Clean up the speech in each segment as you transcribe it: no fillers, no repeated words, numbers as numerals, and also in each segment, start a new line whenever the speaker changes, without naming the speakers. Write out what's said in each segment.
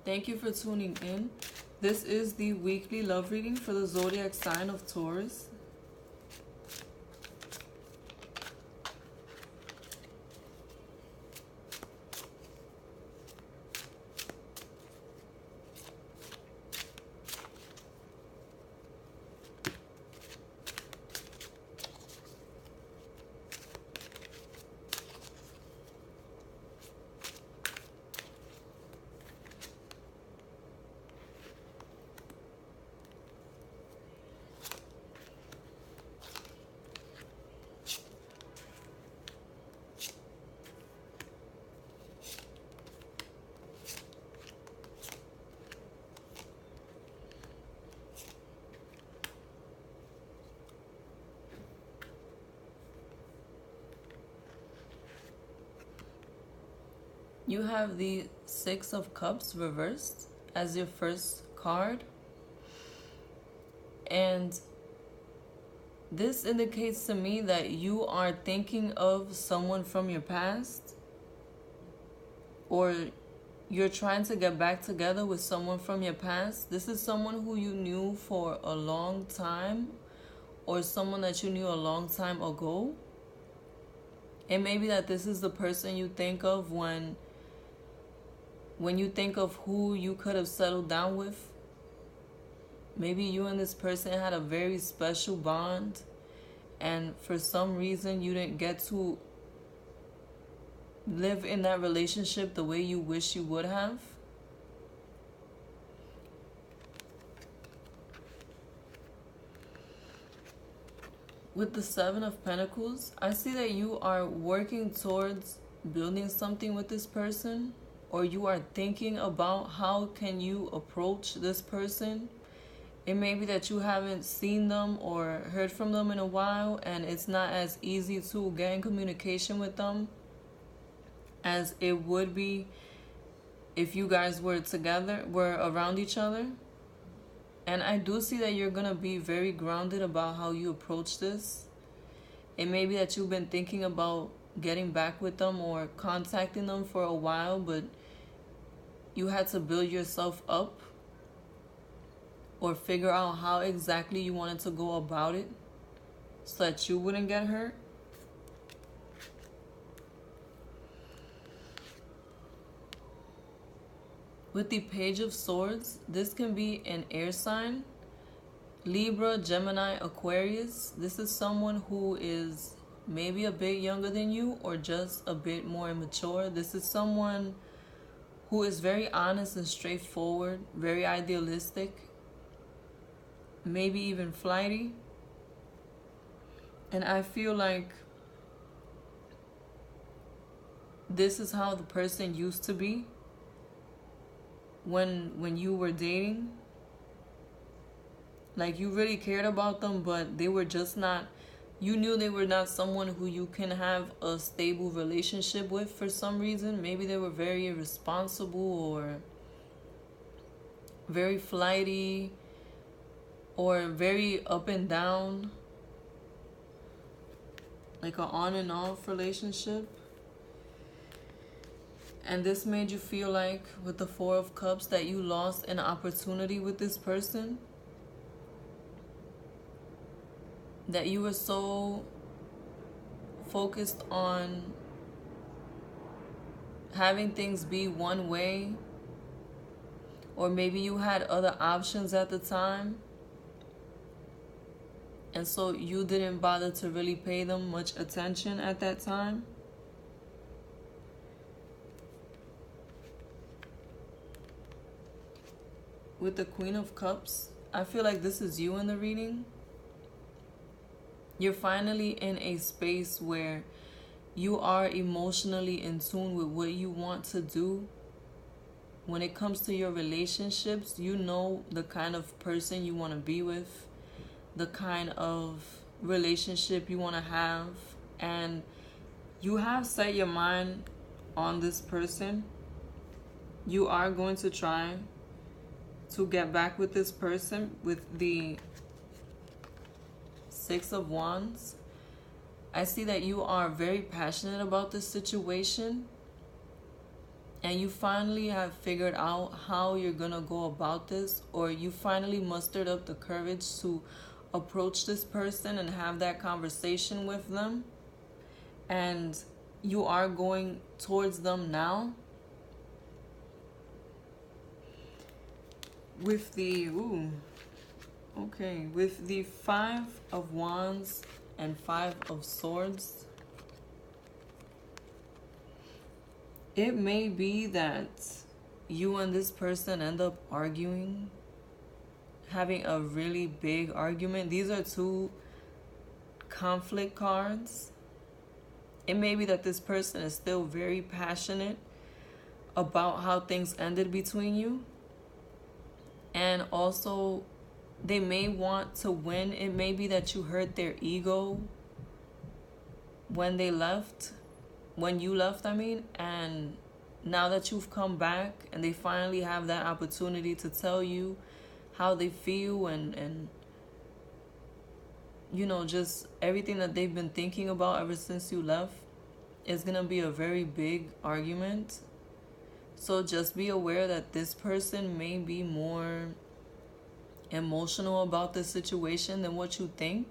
Thank you for tuning in. This is the weekly love reading for the Zodiac sign of Taurus. You have the Six of Cups reversed as your first card. And this indicates to me that you are thinking of someone from your past, or you're trying to get back together with someone from your past. This is someone who you knew for a long time, or someone that you knew a long time ago. It may be that this is the person you think of when you think of who you could have settled down with. Maybe you and this person had a very special bond, and for some reason you didn't get to live in that relationship the way you wish you would have. With the Seven of Pentacles, I see that you are working towards building something with this person, or you are thinking about how can you approach this person. It may be that you haven't seen them or heard from them in a while, and it's not as easy to get in communication with them as it would be if you guys were around each other. And I do see that you're gonna be very grounded about how you approach this. It may be that you've been thinking about getting back with them or contacting them for a while, but you had to build yourself up or figure out how exactly you wanted to go about it so that you wouldn't get hurt. With the Page of Swords, this can be an air sign. Libra, Gemini, Aquarius. This is someone who is maybe a bit younger than you or just a bit more immature. This is someone who is very honest and straightforward, very idealistic, maybe even flighty. And I feel like this is how the person used to be when you were dating. Like, you really cared about them, but they were just not, you knew they were not someone who you can have a stable relationship with for some reason. Maybe they were very irresponsible or very flighty or very up and down, like an on and off relationship. And this made you feel like, with the Four of Cups, that you lost an opportunity with this person. That you were so focused on having things be one way, or maybe you had other options at the time, and so you didn't bother to really pay them much attention at that time. With the Queen of Cups, I feel like this is you in the reading. You're finally in a space where you are emotionally in tune with what you want to do. When it comes to your relationships, you know the kind of person you want to be with, the kind of relationship you want to have, and you have set your mind on this person. You are going to try to get back with this person. With the Six of Wands, I see that you are very passionate about this situation, and you finally have figured out how you're gonna go about this, or you finally mustered up the courage to approach this person and have that conversation with them, and you are going towards them now. With the with the 5 of Wands and 5 of Swords, it may be that you and this person end up arguing, having a really big argument. These are 2 conflict cards. It may be that this person is still very passionate about how things ended between you. And also, they may want to win. It may be that you hurt their ego when you left, and now that you've come back and they finally have that opportunity to tell you how they feel and you know, just everything that they've been thinking about ever since you left, is gonna be a very big argument. So just be aware that this person may be more emotional about the situation than what you think.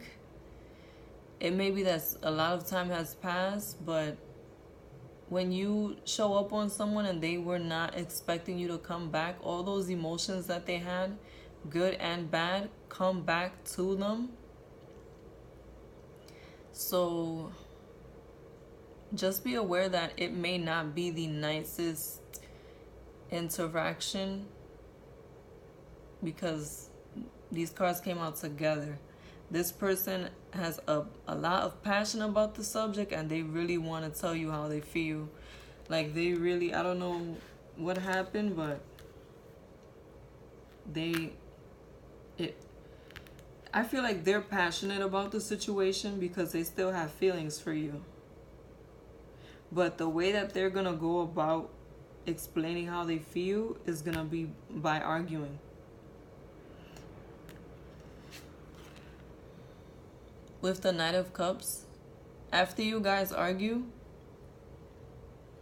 It may be that a lot of time has passed, but when you show up on someone and they were not expecting you to come back, all those emotions that they had, good and bad, come back to them. So just be aware that it may not be the nicest interaction, because these cards came out together. This person has a lot of passion about the subject, and they really want to tell you how they feel. Like they really, I don't know what happened, but I feel like they're passionate about the situation because they still have feelings for you. But the way that they're gonna go about explaining how they feel is gonna be by arguing. With the Knight of Cups, after you guys argue,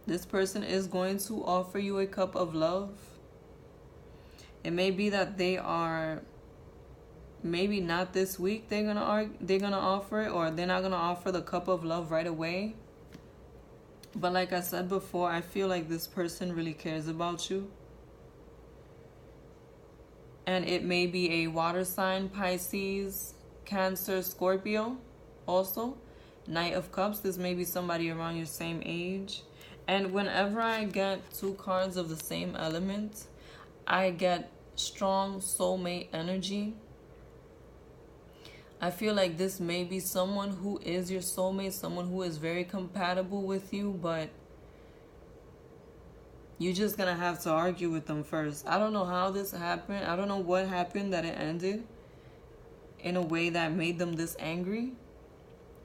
this person is going to offer you a cup of love. It may be that they are, maybe not this week they're gonna offer it, or they're not gonna offer the cup of love right away. But like I said before, I feel like this person really cares about you. And it may be a water sign, Pisces, Cancer, Scorpio also. Knight of Cups, this may be somebody around your same age. And whenever I get 2 cards of the same element, I get strong soulmate energy. I feel like this may be someone who is your soulmate, someone who is very compatible with you, but you're just gonna have to argue with them first. I don't know how this happened. I don't know what happened that it ended in a way that made them this angry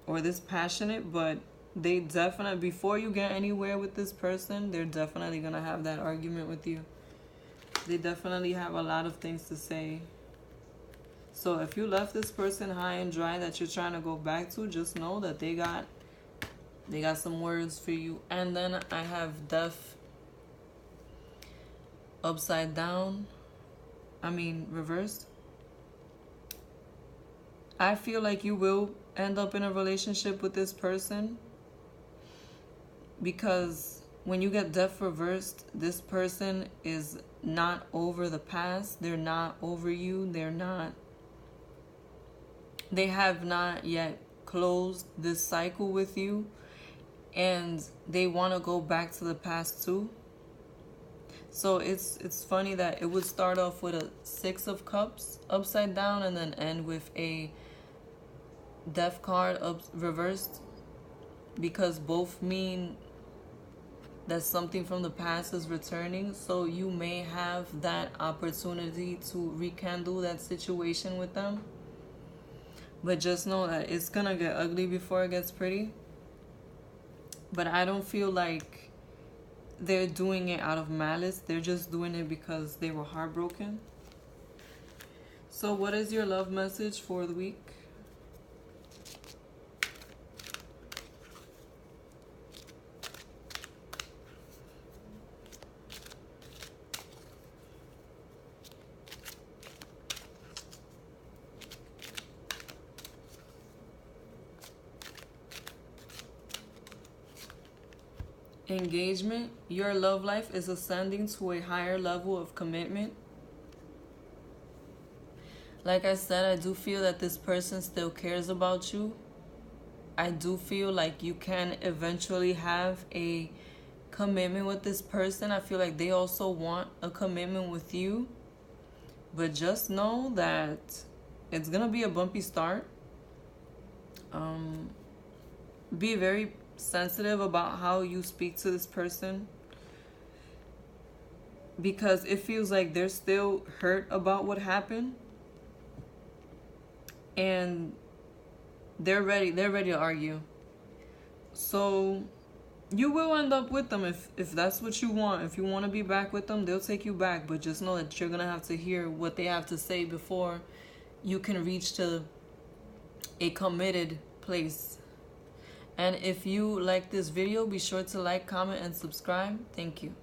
or this passionate, but they definitely, before you get anywhere with this person, they're definitely gonna have that argument with you. They definitely have a lot of things to say. So if you left this person high and dry that you're trying to go back to, just know that they got some words for you. And then I have Death upside down. Reversed. I feel like you will end up in a relationship with this person, because when you get Death reversed, this person is not over the past. They're not over you. They have not yet closed this cycle with you, and they want to go back to the past too. So it's funny that it would start off with a 6 of Cups upside down and then end with a Death card reversed, because both mean that something from the past is returning. So you may have that opportunity to rekindle that situation with them. But just know that it's gonna get ugly before it gets pretty. But I don't feel like they're doing it out of malice. They're just doing it because they were heartbroken. So what is your love message for the week? Engagement. Your love life is ascending to a higher level of commitment. Like I said, I do feel that this person still cares about you. I do feel like you can eventually have a commitment with this person. I feel like they also want a commitment with you. But just know that it's going to be a bumpy start. Be very sensitive about how you speak to this person, because it feels like they're still hurt about what happened. And they're ready to argue. So you will end up with them if that's what you want. If you want to be back with them, they'll take you back. But just know that you're going to have to hear what they have to say before you can reach to a committed place. And if you like this video, be sure to like, comment, and subscribe. Thank you.